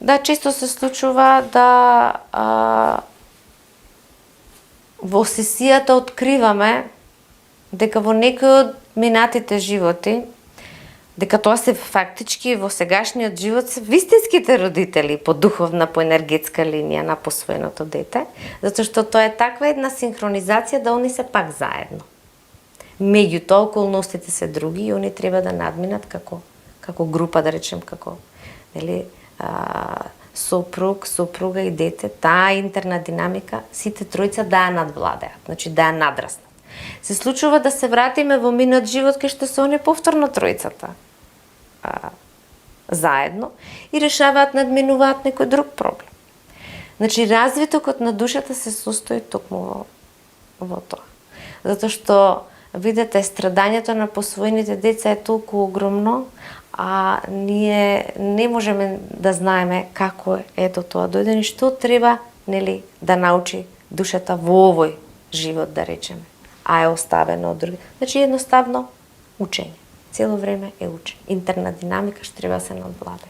Да, често се случува да во сесијата откриваме дека во некои од минатите животи, дека тоа се фактички во сегашниот живот се вистинските родители по духовна, по енергетска линија на посвоеното дете, затоа што тоа е таква една синхронизација да они се пак заедно. Меѓутоа, околностите се други и они треба да надминат како група, да речем, како сопруг, сопруга и дете, таа интерна динамика, сите тројца да ја надвладеат, значи да ја надраснат. Се случува да се вратиме во минат живот кај што се они повторно тројцата заедно и решаваат, надминуваат некој друг проблем. Значи, развитокот на душата се состои токму во тоа. Затоа што, видете, страдањето на посвоените деца е толку огромно, а ние не можеме да знаеме како е до тоа дојдено и што треба, нели, да научи душата во овој живот, да речеме, а е оставено од други. Значи, едноставно учење. Цело време е учење. Интерна динамика што треба да се надвладе.